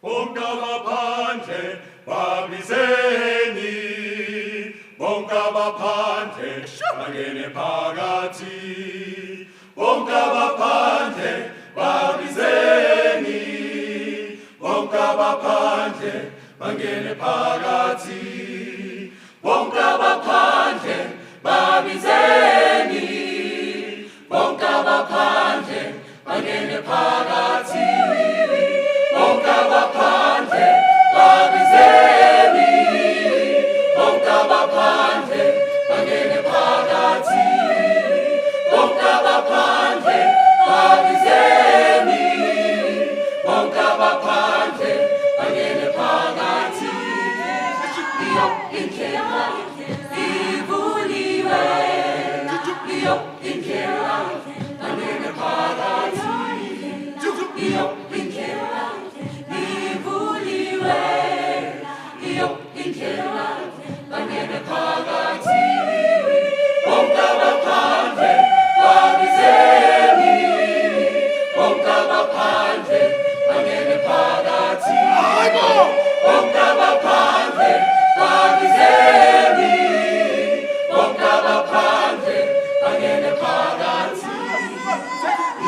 bonke abaphandle babizeni, bonke abaphandle bangene phakathi, bonke abaphandle babizeni, bonke abaphandle bangene phakathi, bonke abaphandle babizeni, bonke abaphandle bangene phakathi, bonke abaphandle babizeni, bonke abaphandle bangene phakathi, bonke abaphandle babizeni, bonke abaphandle bangene phakathi, iyo indlela ivuliwe, iyo indlela bangene phakathi, iyo indlela ivuliwe, iyo indlela bangene phakathi, bonke abaphandle babizeni, bonke abaphandle bangene phakathi, bonke abaphandle babizeni, bonke abaphandle bangene phakathi,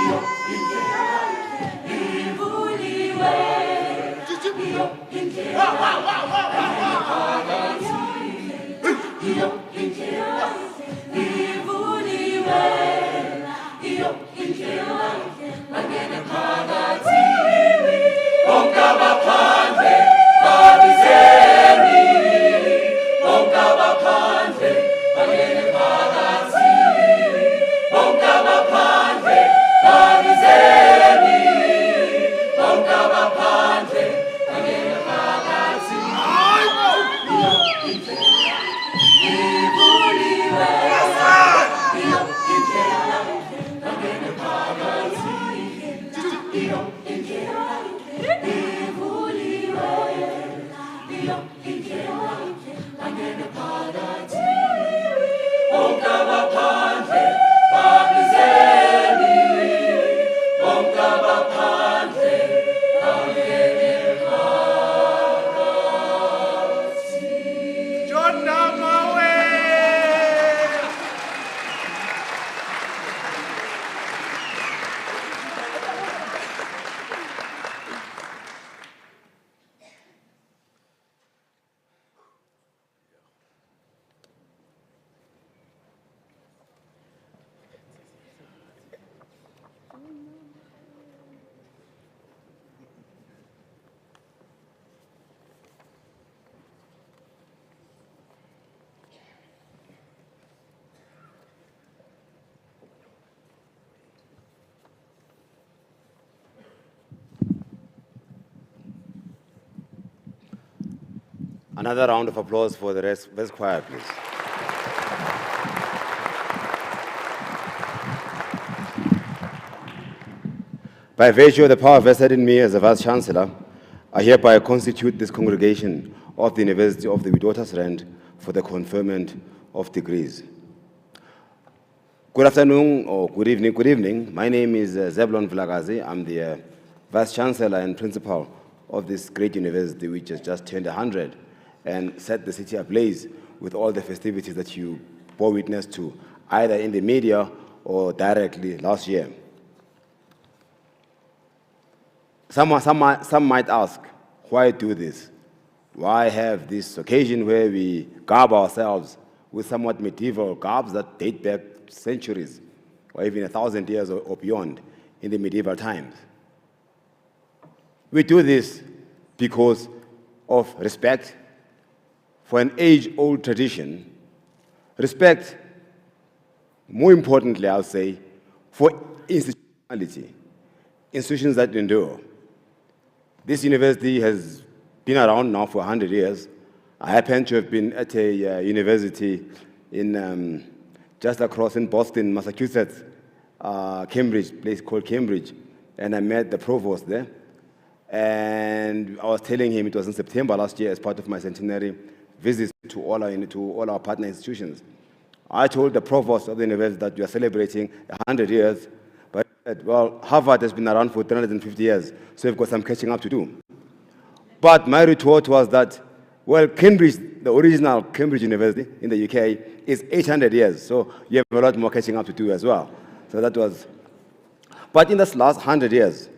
iyo indlela ivuliwe, iyo indlela bangene phakathi, iyo indlela ivuliwe, iyo indlela bangene phakathi, bonke abaphandle babizeni, bonke abaphandle bangene phakathi, bonke abaphandle babizeni, bonke abaphandle bangene phakathi, iyo indlela ivuliwe, iyo indlela bangene phakathi, iyo indlela ivuliwe, iyo indlela bangene phakathi, bonke abaphandle babizeni, bonke abaphandle bangene phakathi. John Namawe. Another round of applause for the rest. Let's quiet, please. By virtue of the power vested in me as the Vice-Chancellor, I hereby constitute this congregation of the University of the Witwatersrand for the conferment of degrees. Good afternoon or good evening. Good evening. My name is Zebulon Vilakazi. I'm the Vice-Chancellor and Principal of this great university which has just turned 100 and set the city ablaze with all the festivities that you bore witness to, either in the media or directly last year. Some might ask, why do this? Why have this occasion where we garb ourselves with somewhat medieval garbs that date back centuries or even 1,000 years or beyond in the medieval times? We do this because of respect for an age-old tradition, respect, more importantly, I'll say, for institutionality, institutions that endure. This university has been around now for 100 years. I happen to have been at a university in just across in Boston, Massachusetts, Cambridge, a place called Cambridge, and I met the provost there. And I was telling him it was in September last year as part of my centenary visits to all our partner institutions. I told the provost of the university that we are celebrating 100 years, but he said, well, Harvard has been around for 350 years, so we've got some catching up to do. But my retort was that, well, Cambridge, the original Cambridge University in the UK, is 800 years, so you have a lot more catching up to do as well. So that was, but in this last 100 years,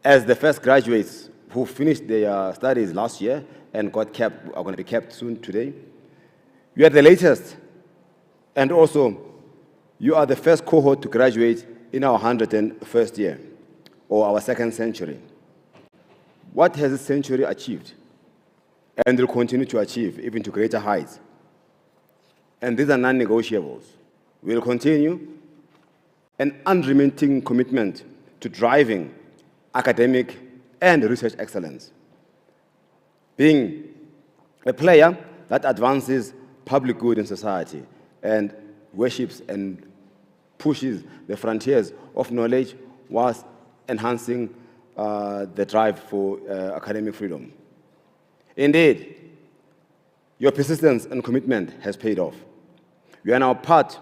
as the first graduates who finished their studies last year and got kept, are going to be kept soon today, you are the latest, and also you are the first cohort to graduate in our 101st year, or our second century. What has this century achieved? And will continue to achieve, even to greater heights. And these are non-negotiables. We'll continue an unremitting commitment to driving academic and research excellence, being a player that advances public good in society and worships and pushes the frontiers of knowledge whilst enhancing the drive for academic freedom. Indeed, your persistence and commitment has paid off. You are now part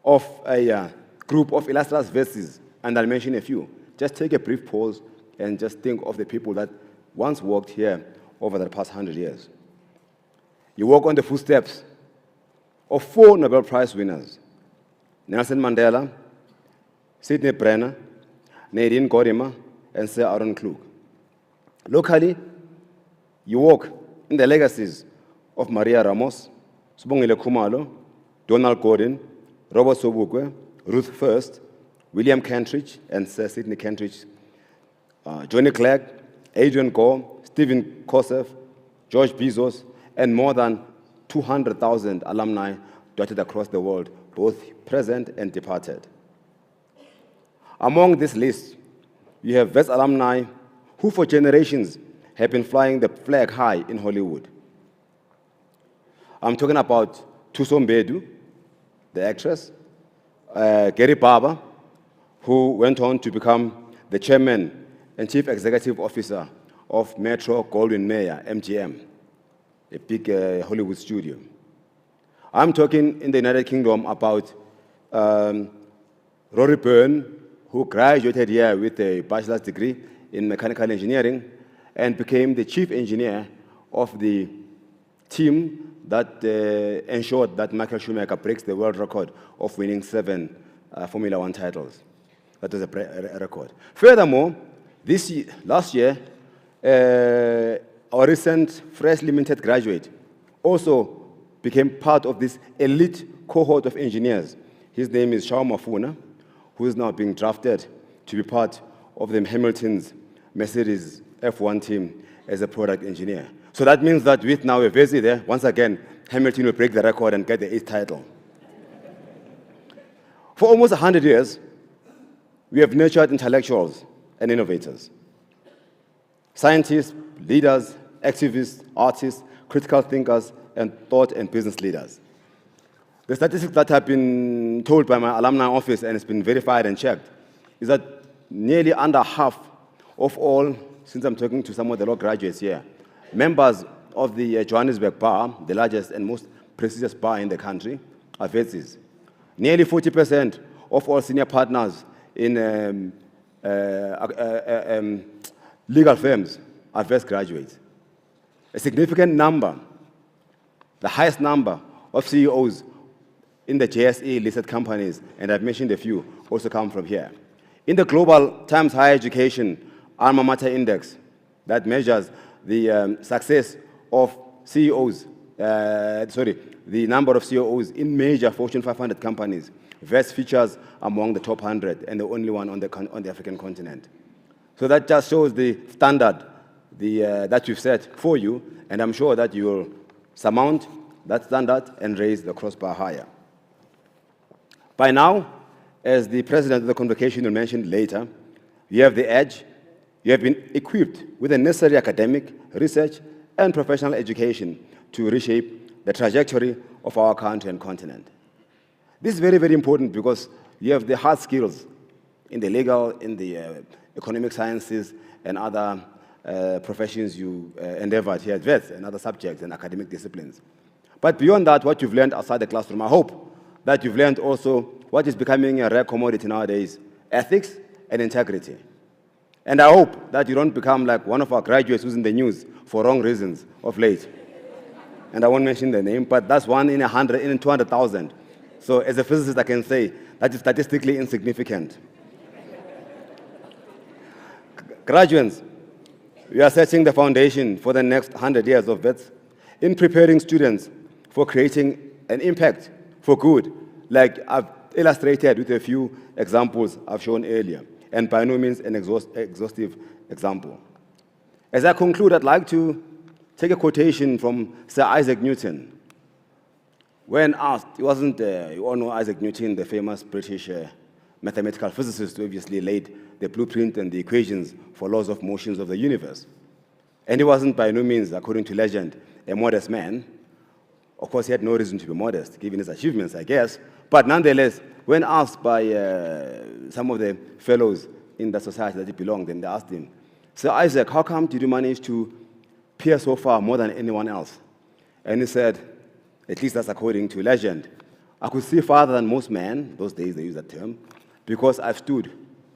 of a group of illustrious verses, and I'll mention a few. Just take a brief pause and just think of the people that once walked here over the past 100 years. You walk on the footsteps of 4 Nobel Prize winners: Nelson Mandela, Sidney Brenner, Nadine Gordimer, and Sir Aaron Klug. Locally, you walk in the legacies of Maria Ramos, Sibongile Khumalo, Donald Gordon, Robert Sobukwe, Ruth First, William Kentridge, and Sir Sidney Kentridge, Johnny Clegg, Adrian Gore, Stephen Kosef, George Bezos, and more than 200,000 alumni dotted across the world, both present and departed. Among this list, you have West alumni who for generations have been flying the flag high in Hollywood. I'm talking about Thuso Mbedu, the actress, Gary Barber, who went on to become the chairman and chief executive officer of Metro Goldwyn Mayer, MGM, a big Hollywood studio. I'm talking in the United Kingdom about Rory Byrne, who graduated here with a bachelor's degree in mechanical engineering and became the chief engineer of the team that ensured that Michael Schumacher breaks the world record of winning 7 Formula One titles. That was a record. Furthermore, last year, our recent freshly minted graduate also became part of this elite cohort of engineers. His name is Shao Mafuna, who is now being drafted to be part of the Hamilton's Mercedes F1 team as a product engineer. So that means that with now a Vesi there, once again, Hamilton will break the record and get the 8th title. For almost 100 years, we have nurtured intellectuals and innovators, scientists, leaders, activists, artists, critical thinkers, and thought and business leaders. The statistics that have been told by my alumni office, and it's been verified and checked, is that nearly under half of all, since I'm talking to some of the law graduates here, members of the Johannesburg Bar, the largest and most prestigious bar in the country, are Vetsis. Nearly 40% of all senior partners in legal firms are Vets graduates. A significant number, the highest number of CEOs in the JSE-listed companies, and I've mentioned a few, also come from here. In the Global Times Higher Education Alma Mater Index that measures the success of CEOs, the number of CEOs in major Fortune 500 companies, Vets features among the top 100 and the only one on the African continent. So that just shows the standard that we've set for you, and I'm sure that you will surmount that standard and raise the crossbar higher. By now, as the president of the Convocation will mention later, you have the edge. You have been equipped with the necessary academic, research, and professional education to reshape the trajectory of our country and continent. This is very, very important because you have the hard skills in the legal, in the economic sciences, and other professions you endeavored here at Vets, and other subjects and academic disciplines. But beyond that, what you've learned outside the classroom, I hope that you've learned also what is becoming a rare commodity nowadays, ethics and integrity. And I hope that you don't become like one of our graduates who's in the news for wrong reasons of late. And I won't mention the name, but that's 1 in 100, in 200,000. So as a physicist, I can say that is statistically insignificant. Graduates, we are setting the foundation for the next 100 years of vets in preparing students for creating an impact for good, like I've illustrated with a few examples I've shown earlier, and by no means an exhaustive example. As I conclude, I'd like to take a quotation from Sir Isaac Newton. When asked, you all know Isaac Newton, the famous British mathematical physicist who obviously laid the blueprint and the equations for laws of motions of the universe. And he wasn't by no means, according to legend, a modest man. Of course, he had no reason to be modest, given his achievements, I guess. But nonetheless, when asked by some of the fellows in the society that he belonged, and they asked him, Sir Isaac, how come did you manage to peer so far more than anyone else? And he said, at least that's according to legend, I could see farther than most men, those days they used that term, because I've stood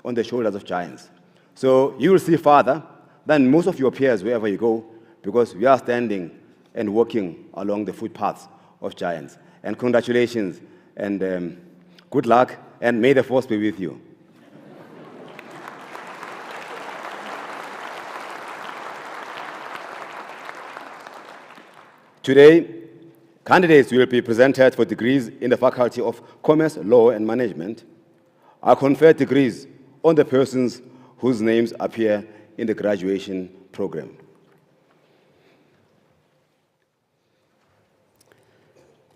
on the shoulders of giants. So you will see farther than most of your peers wherever you go, because we are standing and walking along the footpaths of giants. And congratulations, and good luck, and may the force be with you. Today, candidates will be presented for degrees in the Faculty of Commerce, Law, and Management. I confer degrees on the persons whose names appear in the graduation program.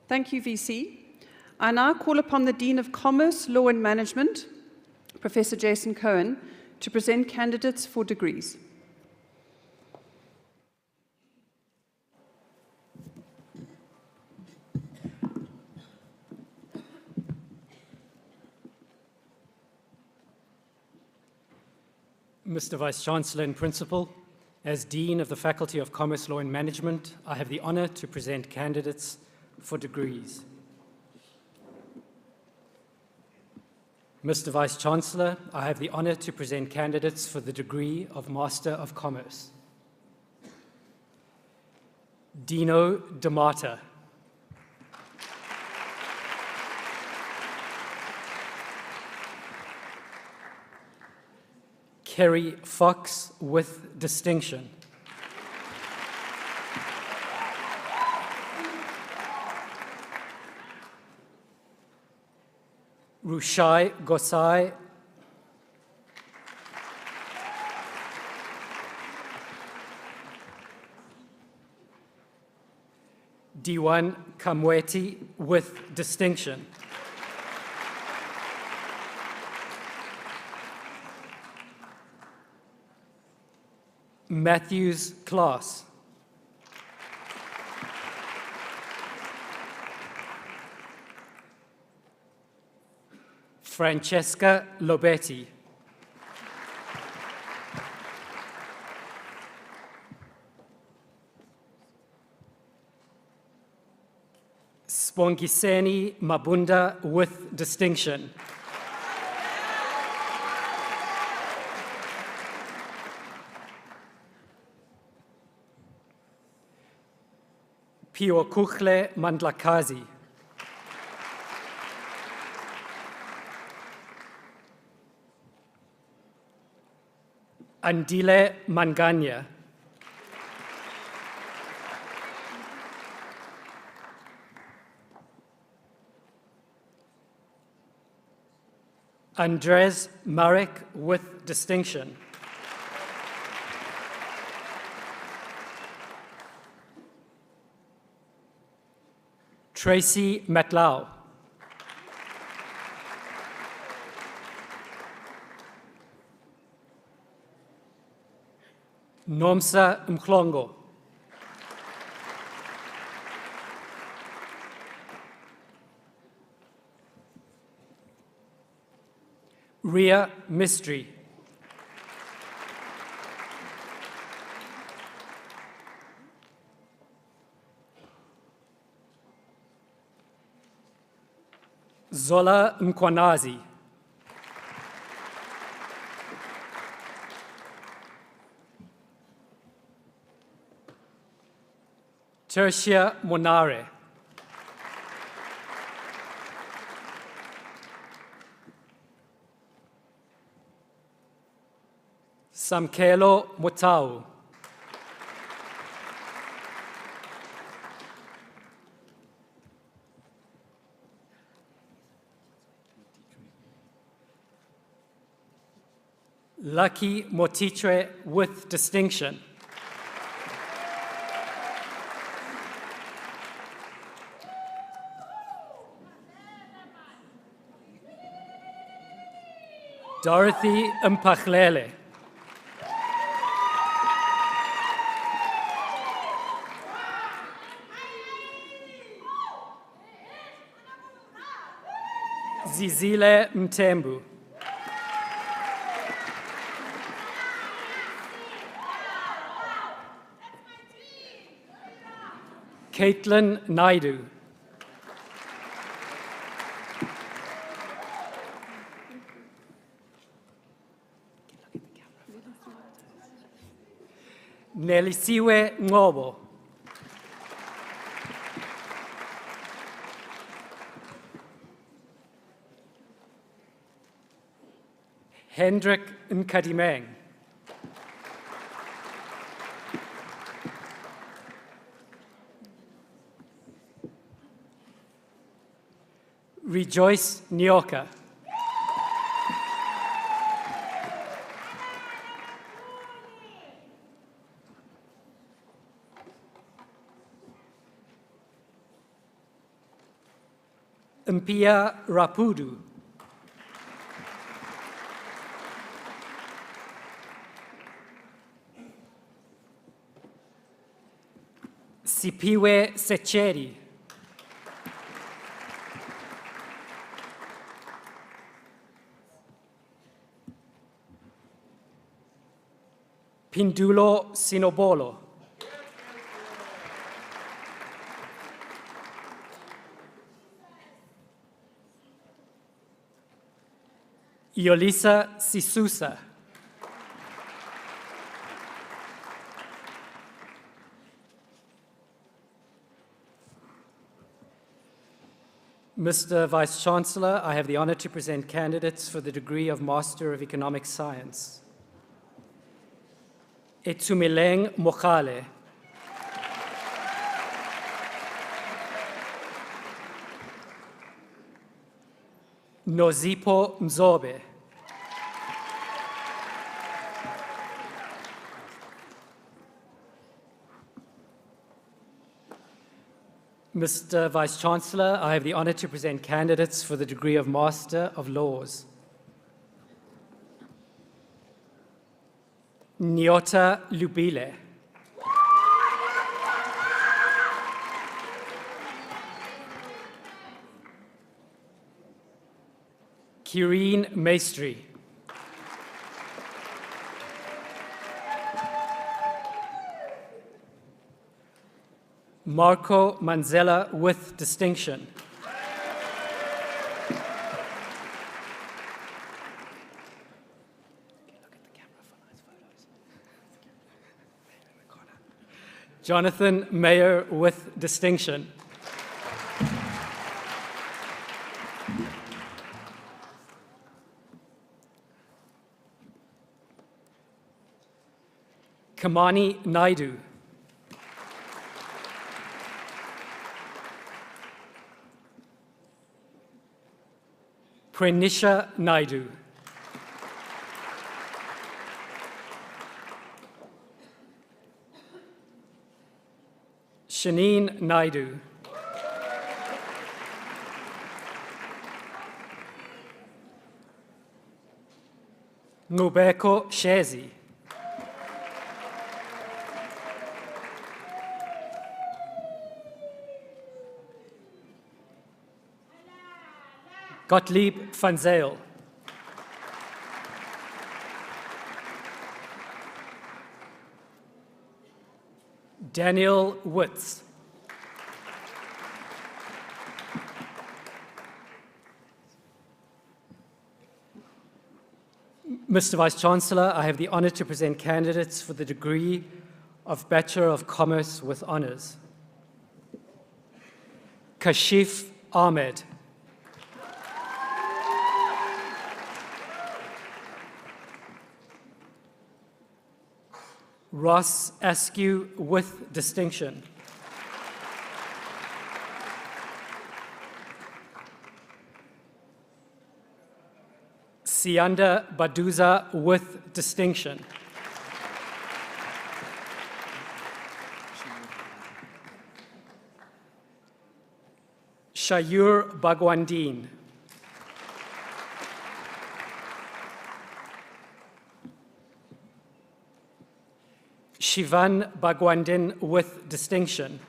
Thank you, VC. I now call upon the Dean of Commerce, Law, and Management, Professor Jason Cohen, to present candidates for degrees. Mr. Vice-Chancellor and Principal, as Dean of the Faculty of Commerce, Law and Management, I have the honor to present candidates for degrees. Mr. Vice-Chancellor, I have the honor to present candidates for the degree of Master of Commerce. Dino D'Amata. Kerry Fox with distinction. Rushai Gosai. Diwan Kamweti with distinction. Matthews Class. Francesca Lobetti. Spongiseni Mabunda with distinction. Piokukhle Mandlakazi. Andile Manganya. Andres Marek with distinction. Tracy Matlau. Nomsa Mklongo. Ria Mystery. Zola Mkwanazi. Tertia Monare. Samkelo Motau. Lucky Motitre with distinction. Dorothy Mpachlele. Zizile Mtembu. Caitlin Naidu. Nelisiwe Ngobo. Hendrik Nkadimeng. Rejoice Nyoka. Mpia Rapudu. Sipiwe Secheri. Pindulo Sinobolo. Yolisa Sisusa. Mr. Vice-Chancellor, I have the honor to present candidates for the degree of Master of Economic Science. Etumeleng Mokhale. Nozipo Mzobe. Mr. Vice-Chancellor, I have the honor to present candidates for the degree of Master of Laws. Nyota Lubile. Kireen Maestri. Marco Manzella with distinction. Jonathan Mayer with distinction. Kamani Naidu. Prenisha Naidu. Shaneen Naidu. Ngubeko Shezi. Gottlieb van Zyl. Daniel Witz. Mr. Vice-Chancellor, I have the honor to present candidates for the degree of Bachelor of Commerce with Honours. Kashif Ahmed. Ross Askew with distinction. Sianda Baduza with distinction. Shayur Bagwandin. Shivan Bagwandin with distinction.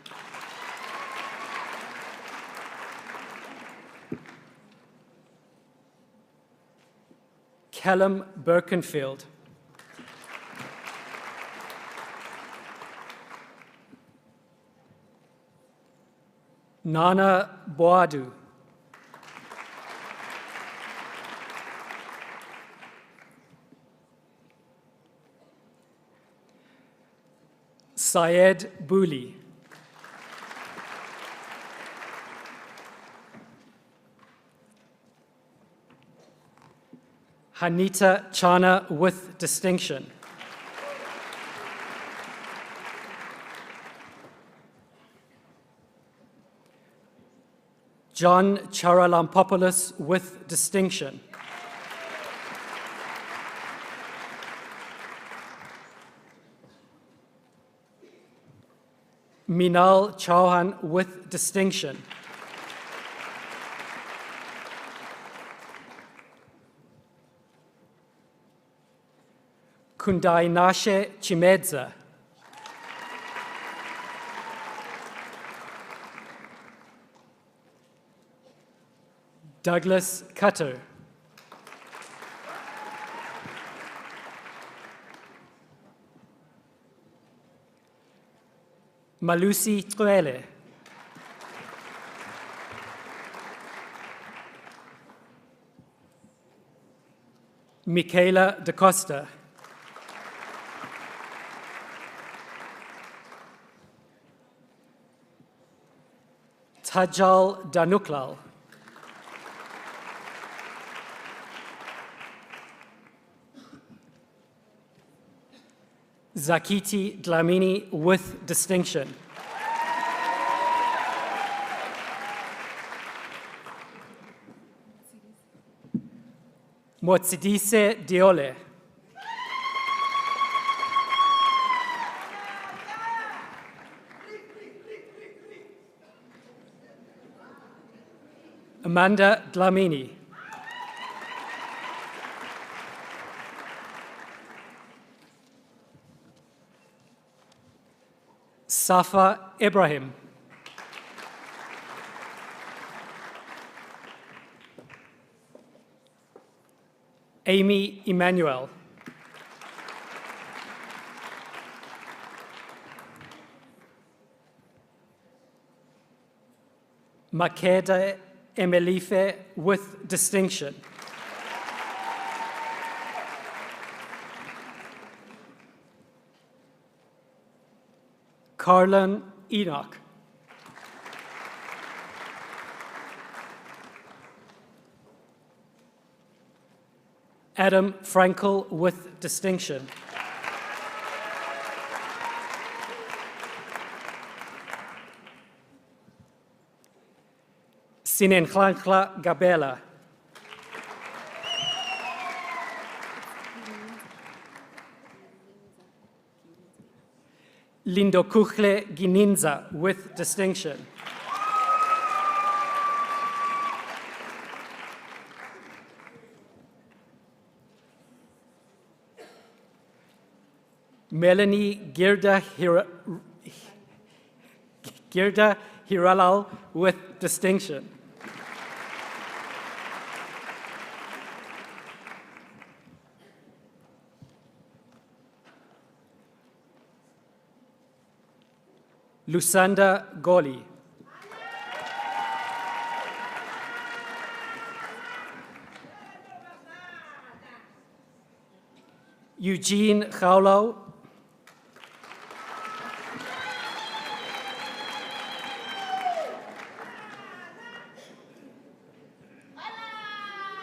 Callum Birkenfield. Nana Boadu. Syed Bouli. Hanita Chana with distinction. John Charalampopoulos with distinction. Minal Chauhan with distinction. Kundai Nashe Chimedza. Douglas Cutter. Malusi Twele. Michaela Da Costa. Tajal Danuklal. Zakiti Dlamini with distinction. Motsidise Diole. Amanda Dlamini. Safa Ibrahim. Amy Emmanuel. Makeda Emelife with distinction. Carlin Enoch. Adam Frankel with distinction. Sinenklankla Gabela. Lindokuchle Gininza with distinction. Melanie Girda Hiralal with distinction. Lusanda Goli. Eugene Gaulo.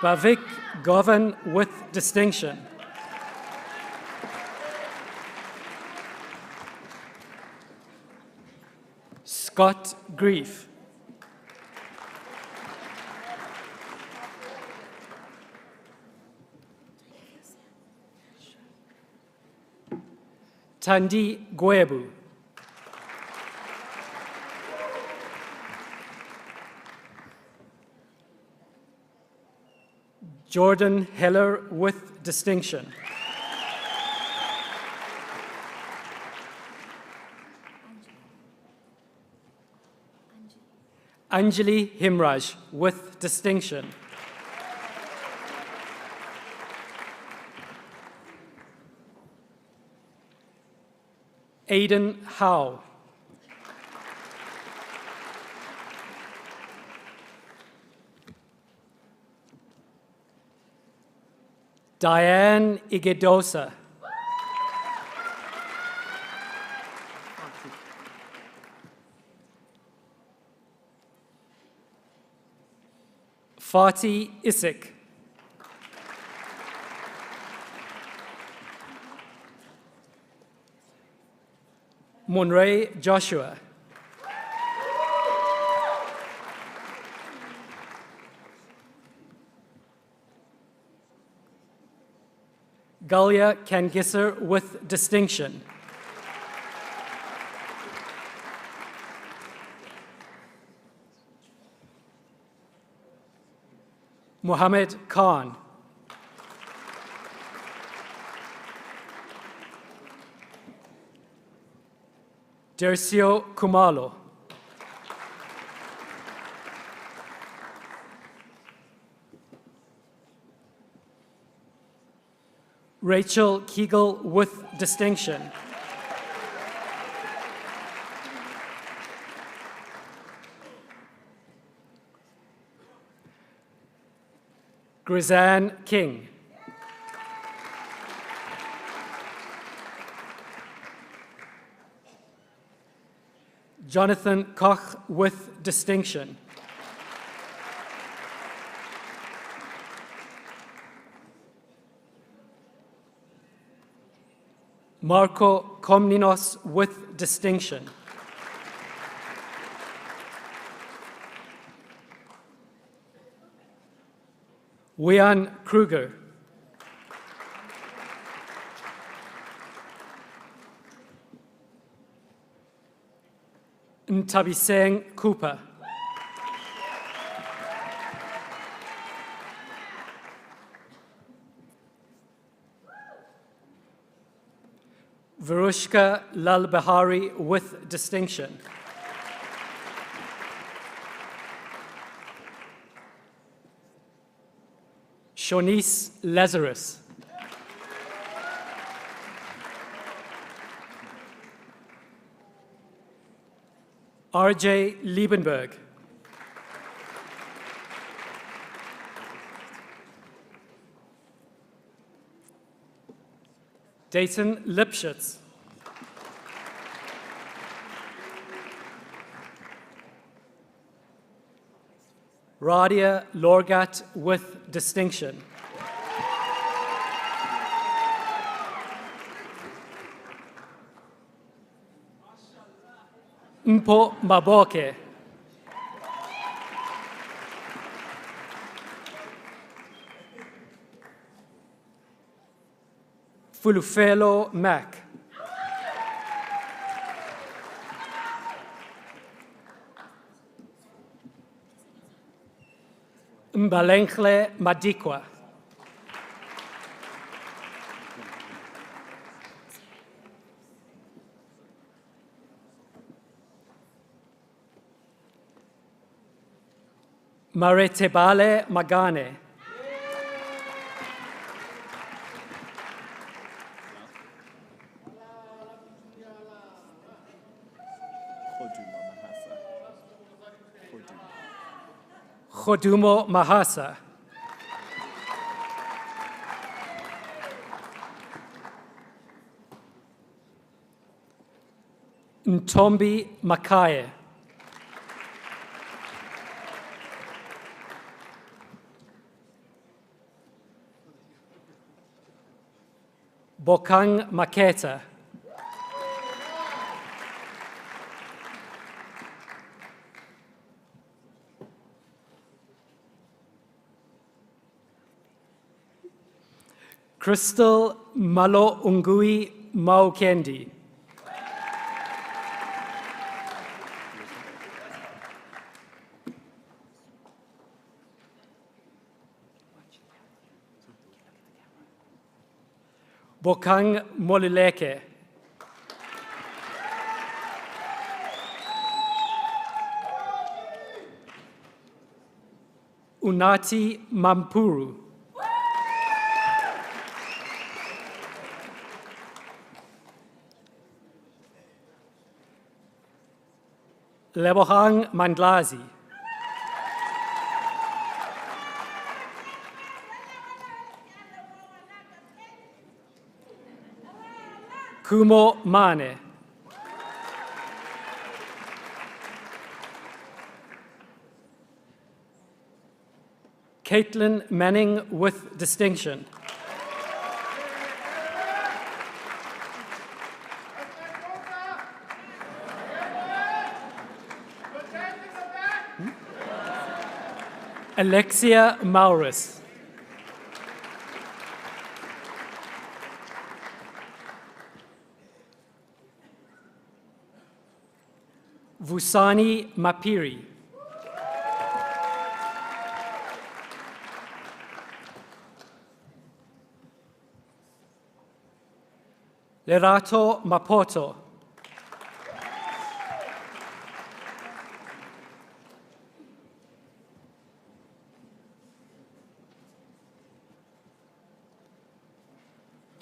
Bavik Govan with distinction. Scott Grief. Tandi Gwebu. Jordan Heller with distinction. Anjali Himraj with distinction. Aidan Howe. Diane Igedosa. Fatih Isik. Monray Joshua. Galia Kangisser with distinction. Mohammed Khan. Dercio Kumalo. Rachel Kegel with distinction. Grizanne King. Jonathan Koch with distinction. Marco Komninos with distinction. Wian Kruger. Ntabiseng Cooper. Varushka Lalbahari with distinction. Shonice Lazarus. R.J. Liebenberg. Dayton Lipschitz. Radia Lorgat with distinction. Mpo Maboke. Fulufelo Mac. Mbalengle Madikwa. Maretebale Magane. Khodumo Mahasa. Ntombi Makaye. Bokang Maketa. Crystal Malo Ungui Maukendi. Bokang Moluleke. Unati Mampuru. Lebohang Mandlazi. Kumo Mane. Caitlin Manning with distinction. Alexia Maurus. Vusani Mapiri. Lerato Mapoto.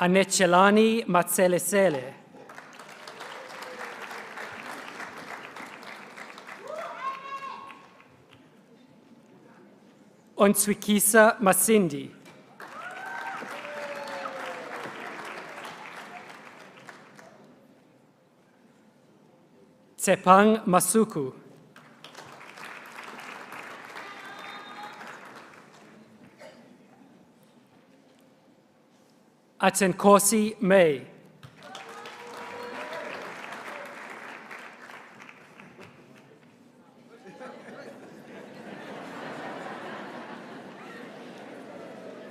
Anechelani Matselesele. Onswikisa Masindi. Tsepang Masuku. Atenkosi May.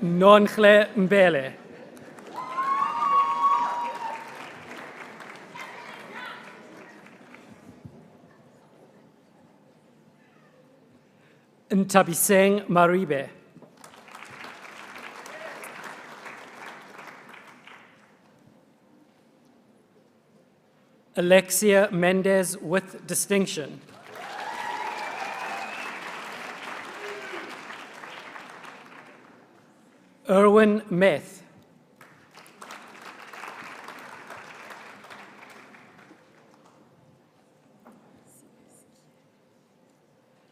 Nonhle Mbele. Ntabiseng Maribe. Alexia Mendez with distinction. Erwin Meth.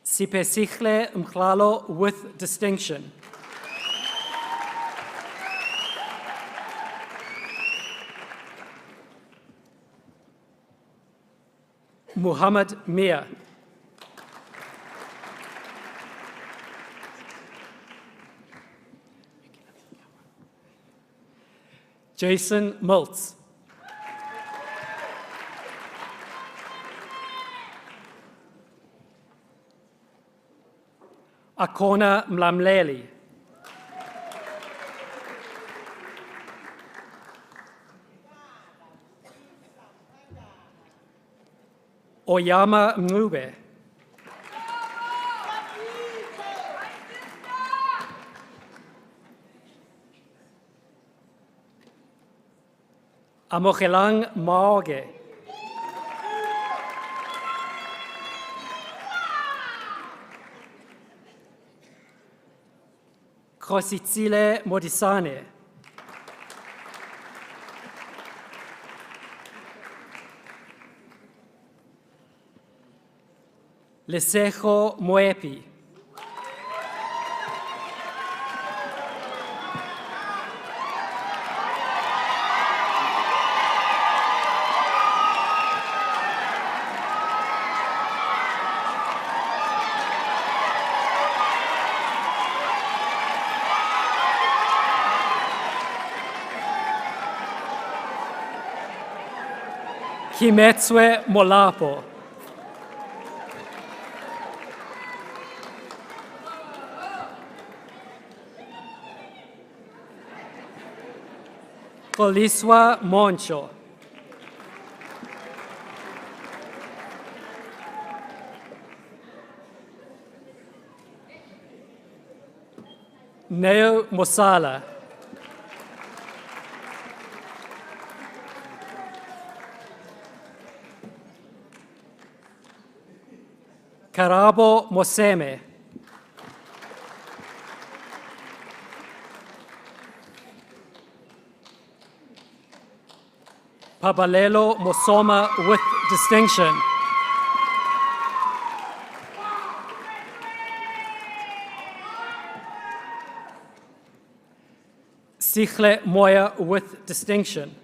Sipesichle Mklalo with distinction. Muhammad Mia. Jason Multz. Akona Mlamleli. Oyama Mngube. Amochelang Maoge. Kositsile Modisane. Lesejo Moepi. Kimetswe Molapo. Poliswa Moncho. Neo Mosala. Karabo Moseme. Pabalelo Mosoma with distinction. Sichle Moya with distinction.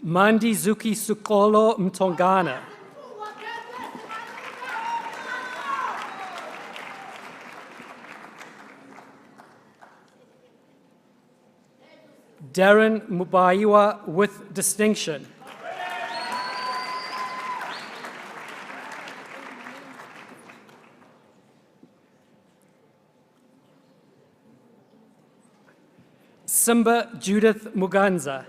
Mandi Zuki Sukolo Mtongana. Darren Mubaiwa with distinction. Simba Judith Muganza.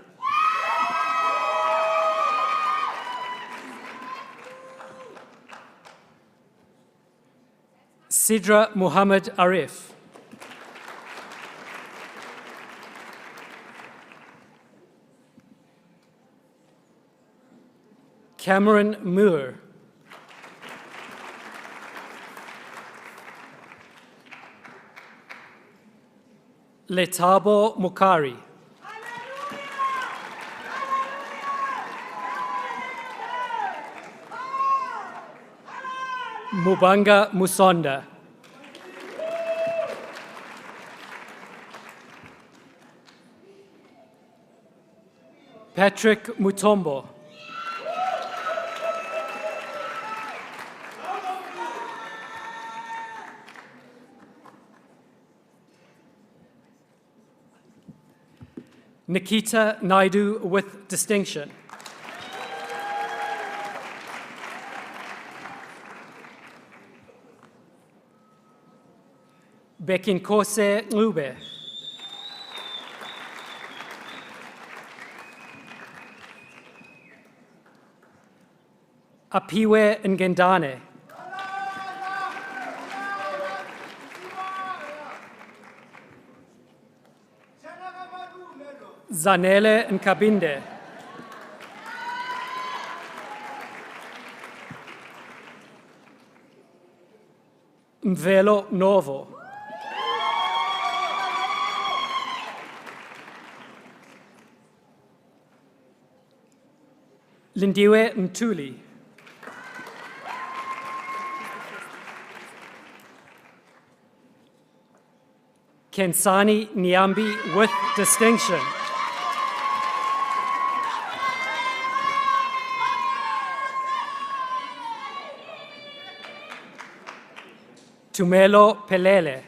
Sidra Muhammad Arif. Cameron Moore. Letabo Mukari. Mubanga Musonda. Patrick Mutombo. Nikita Naidu with distinction. Bekinkose Ngube. Apiwe Ngendane. Zanele Nkabinde. Mvelo Novo. Lindiwe Mtuli. Kensani Nyambi with distinction. Tumelo Pelele.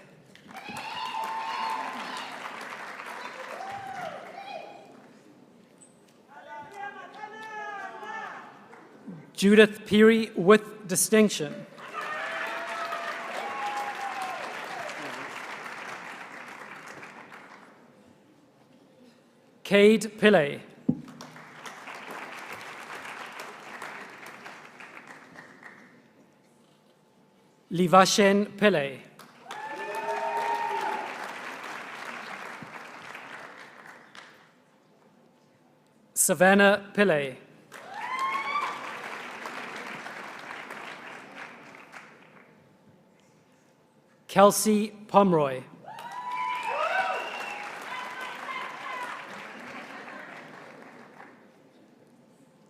Judith Peary with distinction. Cade Pillay. Livashen Pillay. Savannah Pillay. Kelsey Pomeroy.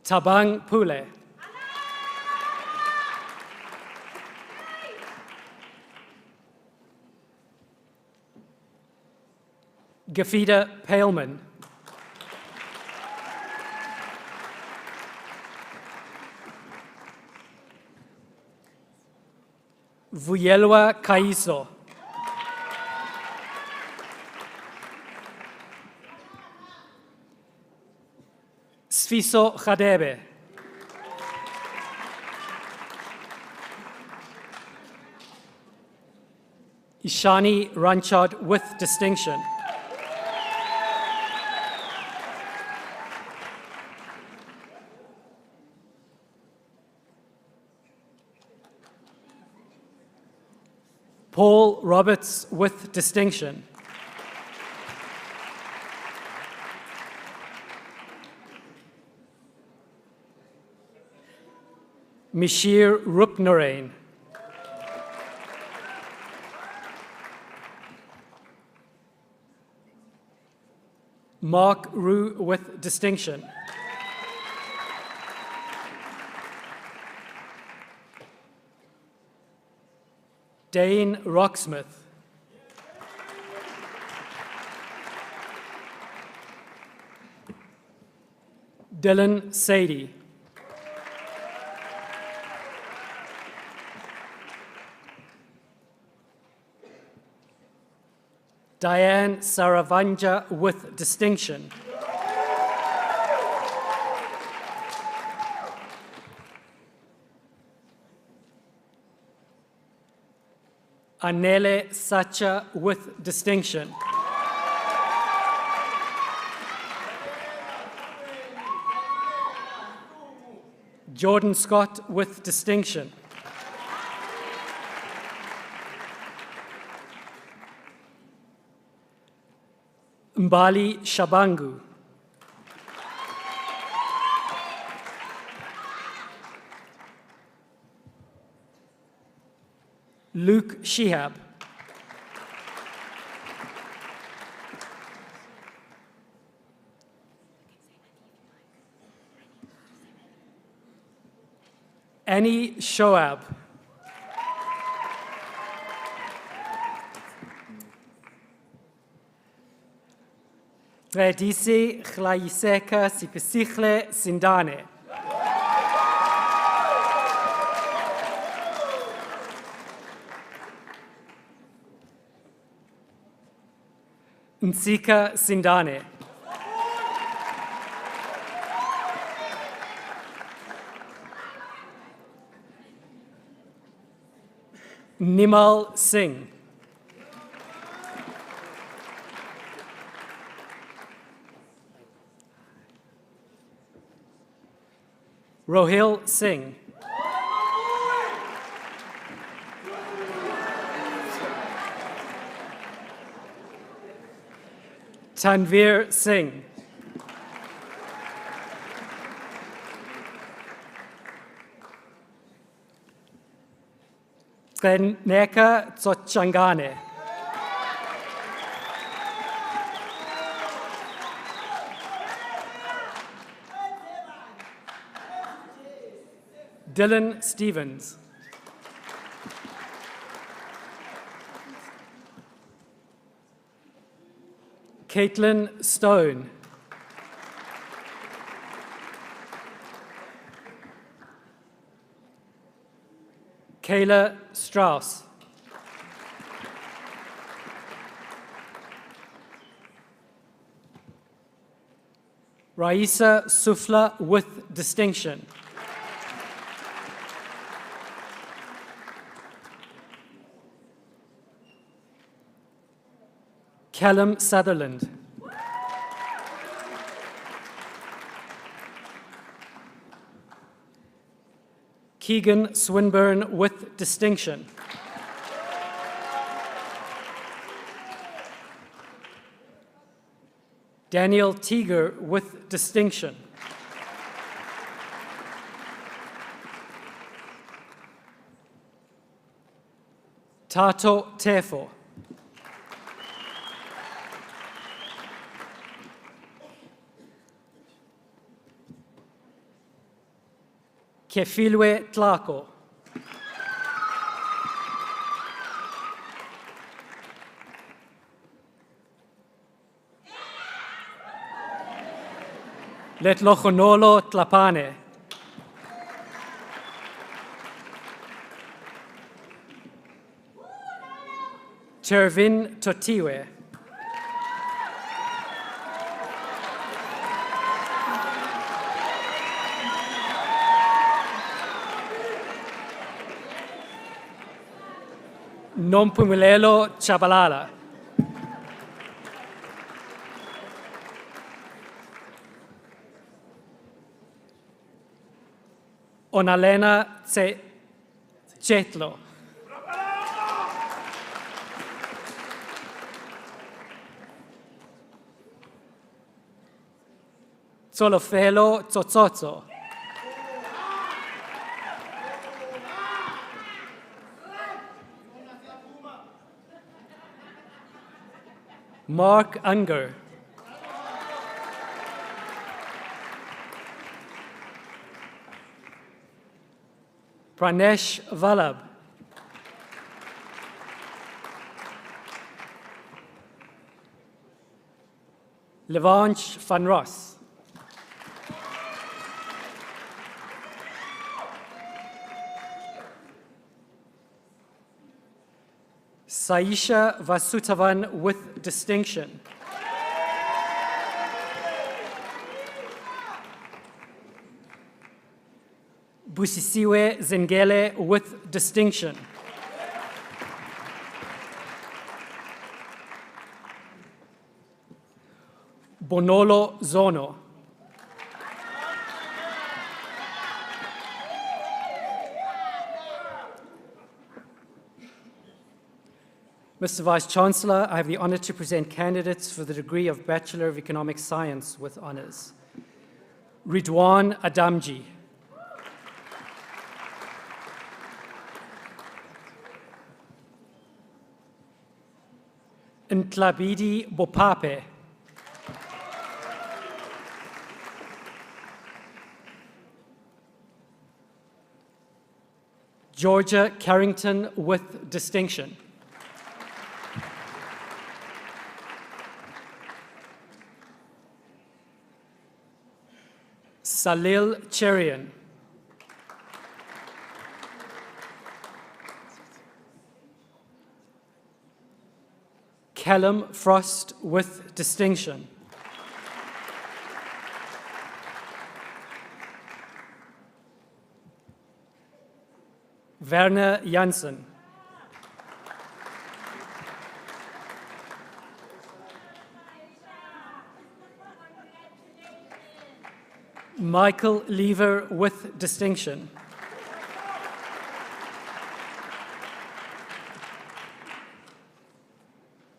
Tabang Pule. Gafida Paleman. Vuyelwa Kaiso. Sfiso Khadebe. Ishani Ranchard with distinction. Paul Roberts with distinction. Mishir Rupnarain. Mark Rue with distinction. Dane Rocksmith. Dylan Sadie. Diane Saravanja with distinction. Anele Sacha with distinction. Jordan Scott with distinction. Mbali Shabangu. Luke Shihab. Annie Shoab. Redisi Chlaiseka Sipesichle Sindane. Nsika Sindane. Nimal Singh. Rohil Singh. Tanvir Singh. Neka Tsochangane. Dylan Stevens. Caitlin Stone. Kayla Strauss. Raisa Sufla with distinction. Callum Sutherland. Keegan Swinburne with distinction. Daniel Teeger with distinction. Tato Tefo. Kefilwe Tlako. Letlochonolo Tlapane. Tervin Totiwe. Nompumelelo Chabalala. Onalena Chetlo. Tsolofelo Tsotsotso. Mark Unger. Pranesh Vallabh. Levanche van Ross. Saisha Vasutavan with distinction. Busisiwe Zengele with distinction. Bonolo Zono. Mr. Vice-Chancellor, I have the honor to present candidates for the degree of Bachelor of Economic Science with honors. Ridwan Adamji. Ntlabidi Bopape. Georgia Carrington with distinction. Salil Cherian. Callum Frost with distinction. Werner Janssen. Michael Lever with distinction.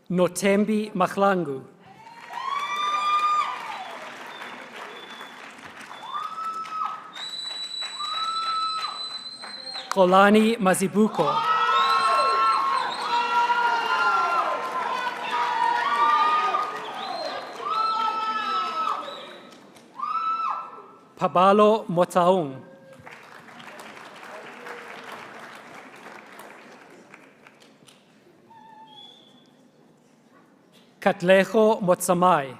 Notembi Mahlangu. Kolani Mazibuko. Pabalo Motaung. Katlejo Motsamai.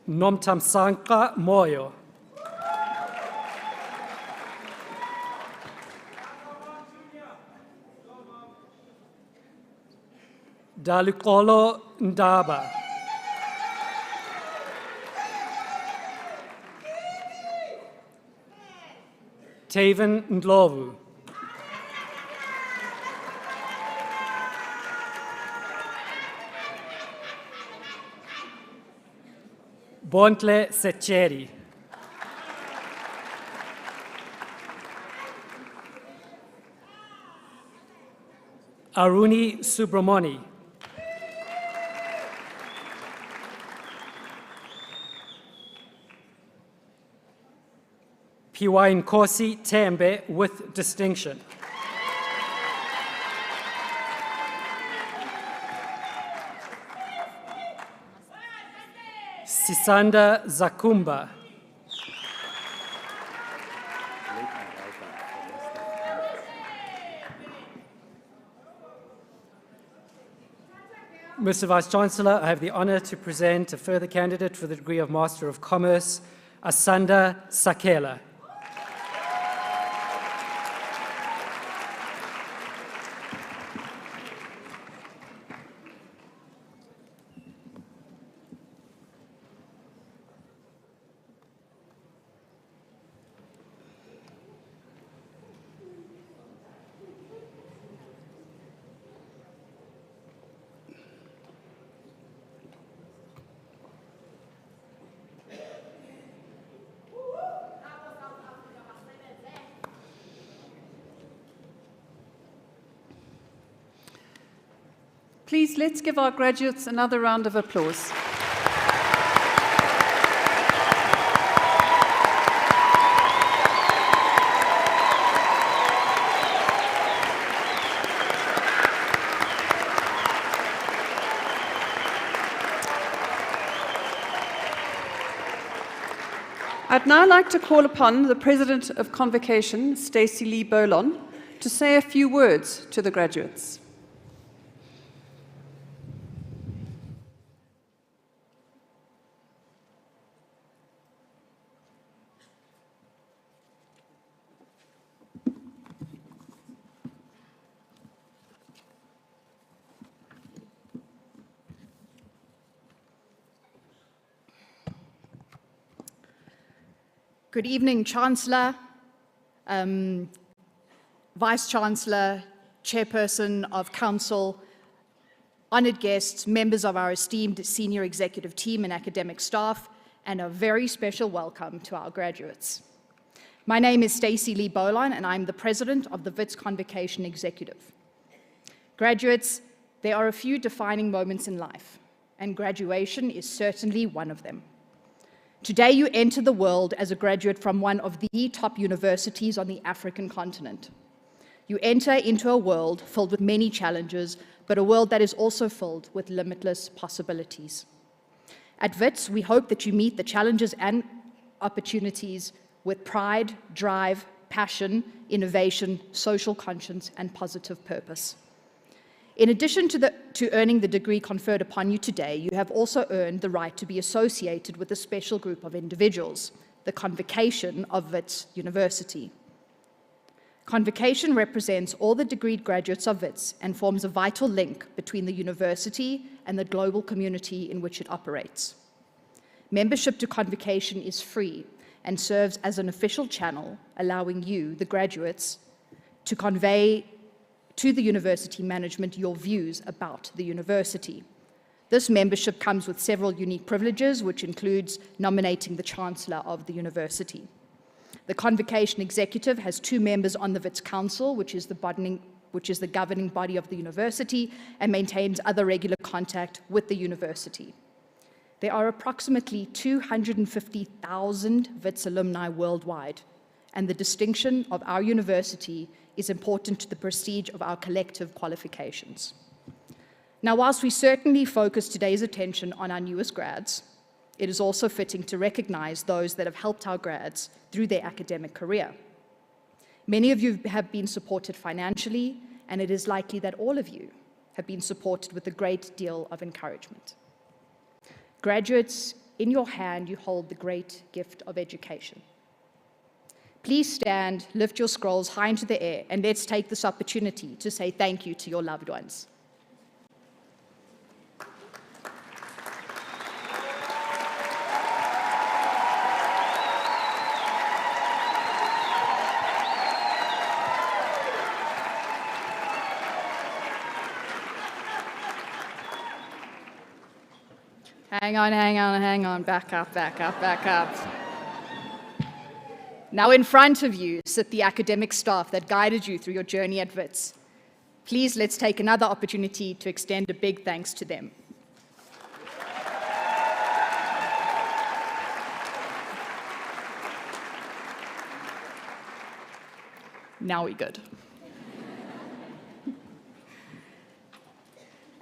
Nomtamsanka Moyo. Dalukolo Ndaba. Taven Ndlovu. Bontle Secheri. Aruni Subramani. Piwai Nkosi Tembe with distinction. Sisanda Zakumba. Mr. Vice-Chancellor, I have the honor to present a further candidate for the degree of Master of Commerce, Asanda Sakela. Please, let's give our graduates another round of applause. I'd now like to call upon the President of Convocation, Stacey Lee Bolon, to say a few words to the graduates. Good evening, Chancellor, Vice-Chancellor, Chairperson of Council, honoured guests, members of our esteemed senior executive team and academic staff, and a very special welcome to our graduates. My name is Stacey Lee Bolon, and I'm the President of the Wits Convocation Executive. Graduates, there are a few defining moments in life, and graduation is certainly one of them. Today, you enter the world as a graduate from one of the top universities on the African continent. You enter into a world filled with many challenges, but a world that is also filled with limitless possibilities. At Wits, we hope that you meet the challenges and opportunities with pride, drive, passion, innovation, social conscience, and positive purpose. In addition to earning the degree conferred upon you today, you have also earned the right to be associated with a special group of individuals, the Convocation of Wits University. Convocation represents all the degreed graduates of Wits and forms a vital link between the university and the global community in which it operates. Membership to Convocation is free and serves as an official channel, allowing you, the graduates, to convey to the university management your views about the university. This membership comes with several unique privileges, which includes nominating the Chancellor of the university. The Convocation Executive has 2 members on the Wits Council, which is the governing body of the university, and maintains other regular contact with the university. There are approximately 250,000 Wits alumni worldwide, and the distinction of our university is important to the prestige of our collective qualifications. Now, whilst we certainly focus today's attention on our newest grads, it is also fitting to recognize those that have helped our grads through their academic career. Many of you have been supported financially, and it is likely that all of you have been supported with a great deal of encouragement. Graduates, in your hand you hold the great gift of education. Please stand, lift your scrolls high into the air, and let's take this opportunity to say thank you to your loved ones. Hang on, back up. Now in front of you sit the academic staff that guided you through your journey at Wits. Please, let's take another opportunity to extend a big thanks to them. Now we're good.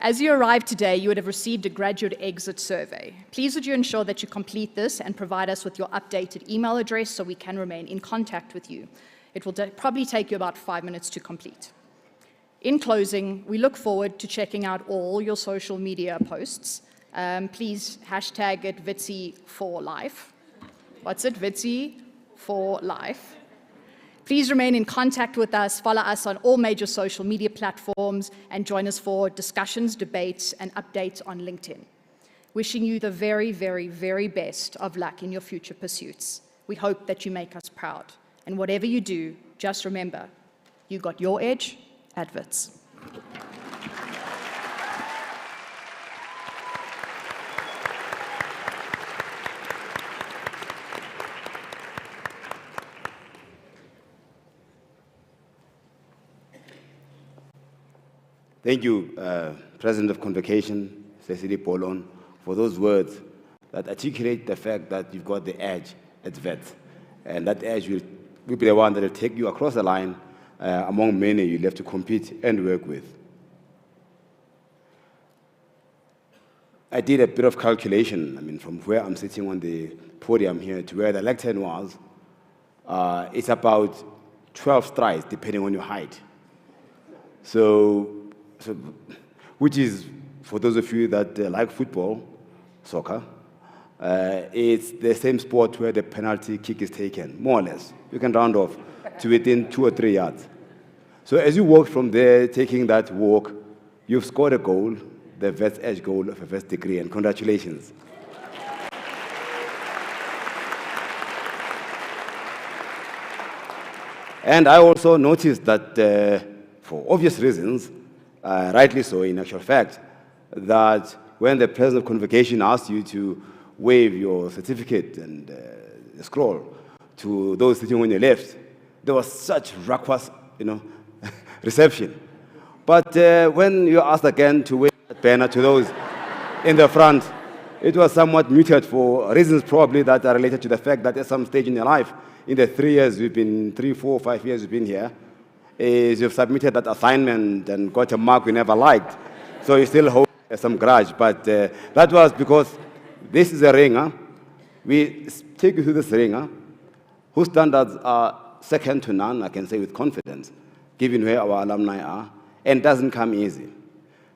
As you arrived today, you would have received a graduate exit survey. Please would you ensure that you complete this and provide us with your updated email address so we can remain in contact with you. It will probably take you about 5 minutes to complete. In closing, we look forward to checking out all your social media posts. Please hashtag it Witsy for life. What's it? Witsy for life. Please remain in contact with us, follow us on all major social media platforms, and join us for discussions, debates, and updates on LinkedIn. Wishing you the very, very, very best of luck in your future pursuits. We hope that you make us proud. And whatever you do, just remember, you got your edge at Wits. Thank you, President of Convocation, Cecily Polon, for those words that articulate the fact that you've got the edge at VET. And that edge will be the one that will take you across the line among many you'll have to compete and work with. I did a bit of calculation. I mean, from where I'm sitting on the podium here to where the lectern was, it's about 12 strides, depending on your height. So, which is, for those of you that like football, soccer, it's the same sport where the penalty kick is taken, more or less. You can round off to within 2 or 3 yards. So as you walk from there, taking that walk, you've scored a goal, the VET's edge goal of a first degree, and congratulations. And I also noticed that, for obvious reasons, rightly so in actual fact, that when the President of Convocation asked you to wave your certificate and scroll to those sitting on your left, there was such raucous, reception. But when you asked again to wave that banner to those in the front, it was somewhat muted for reasons probably that are related to the fact that at some stage in your life, in the 3 years we've been, 3, 4, 5 years we've been here, is you've submitted that assignment and got a mark we never liked. So you still hold some grudge. But that was because this is a ringer. We take you through this ringer, whose standards are second to none, I can say with confidence, given where our alumni are, and doesn't come easy.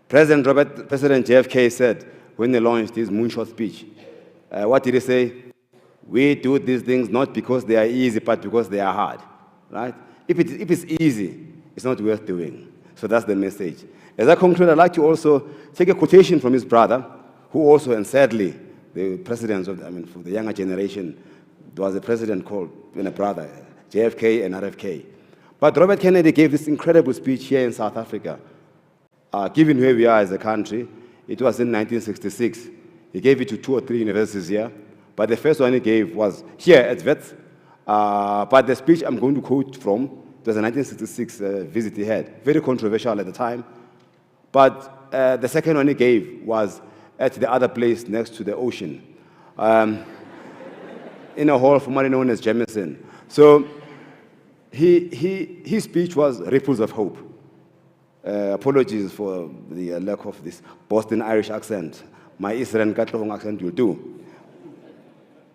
President JFK said when he launched his moonshot speech, what did he say? We do these things not because they are easy, but because they are hard, right? If it's easy, it's not worth doing. So that's the message. As I conclude, I'd like to also take a quotation from his brother, who also, and sadly, the presidents of, for the younger generation, there was a president called, a brother, JFK and RFK. But Robert Kennedy gave this incredible speech here in South Africa. Given where we are as a country, it was in 1966. He gave it to 2 or 3 universities here, but the first one he gave was here at Wits. But the speech I'm going to quote from, it was a 1966 visit he had, very controversial at the time. But the second one he gave was at the other place next to the ocean, in a hall formerly known as Jameson. So his speech was Ripples of Hope. Apologies for the lack of this Boston Irish accent. My Eastern Katlehong accent will do.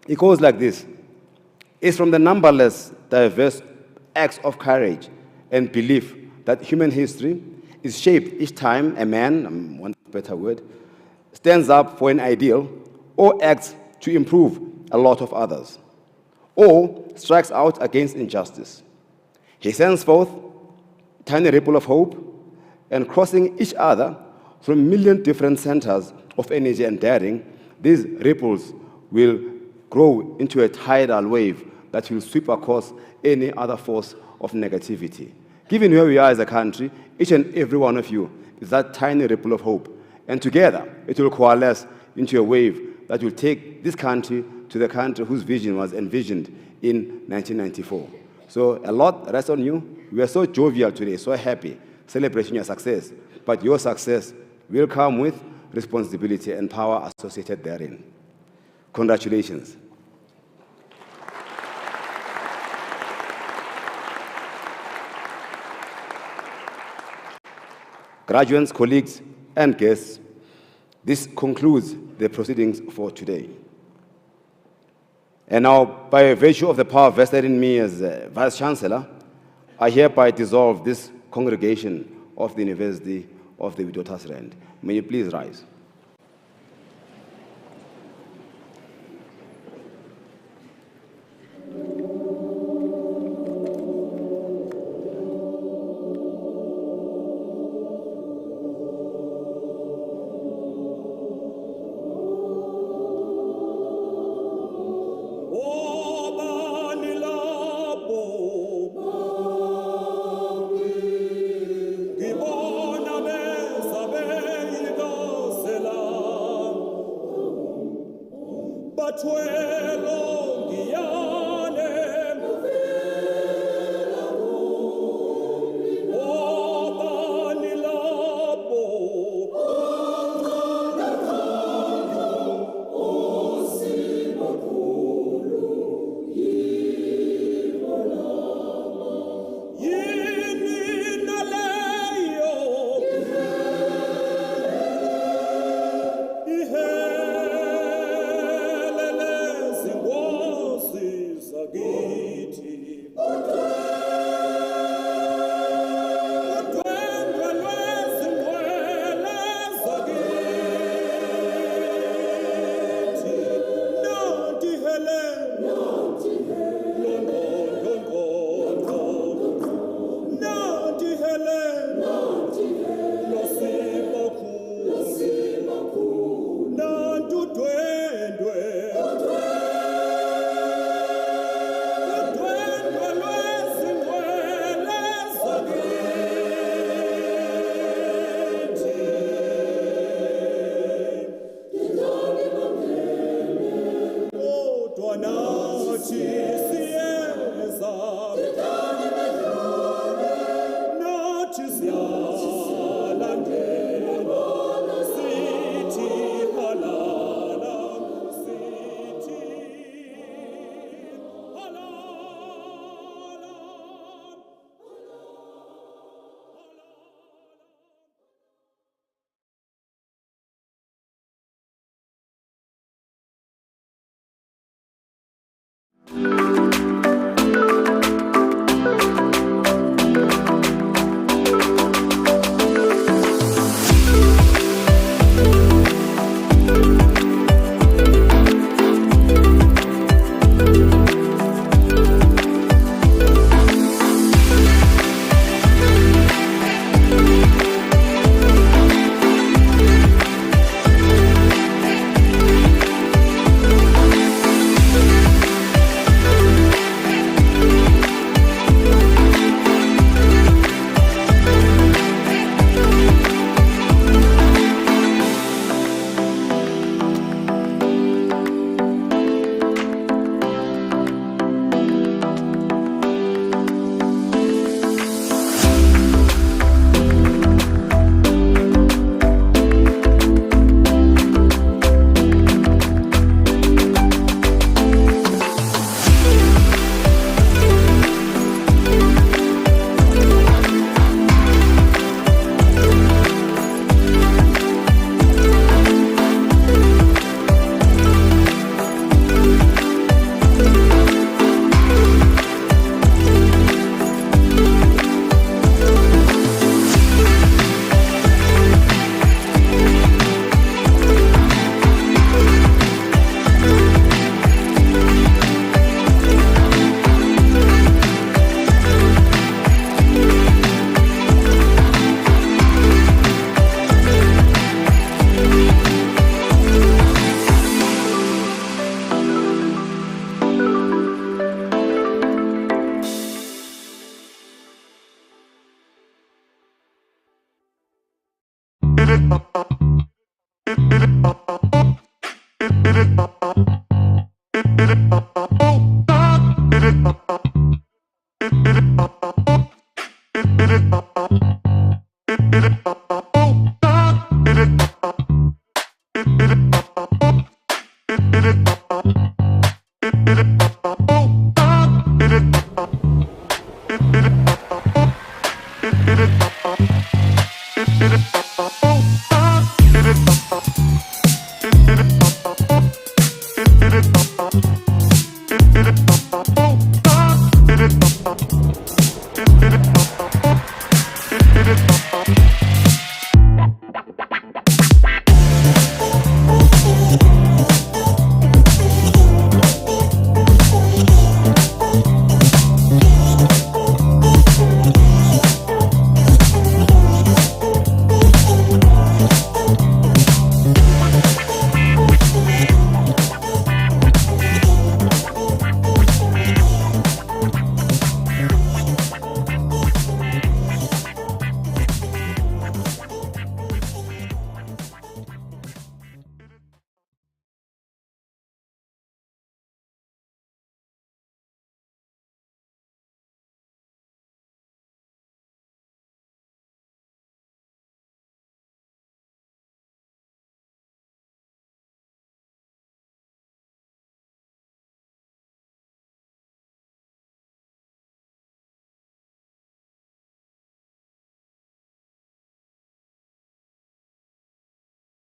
It goes like this. It's from the numberless diverse acts of courage and belief that human history is shaped each time a man, one better word, stands up for an ideal or acts to improve a lot of others, or strikes out against injustice. He sends forth a tiny ripple of hope, and crossing each other from a million different centers of energy and daring, these ripples will grow into a tidal wave that will sweep across any other force of negativity. Given where we are as a country, each and every one of you is that tiny ripple of hope. And together, it will coalesce into a wave that will take this country to the country whose vision was envisioned in 1994. So a lot rests on you. We are so jovial today, so happy, celebrating your success. But your success will come with responsibility and power associated therein. Congratulations. Graduates, colleagues, and guests, this concludes the proceedings for today. And now, by virtue of the power vested in me as Vice Chancellor, I hereby dissolve this congregation of the University of the Witwatersrand. May you please rise. Batuelo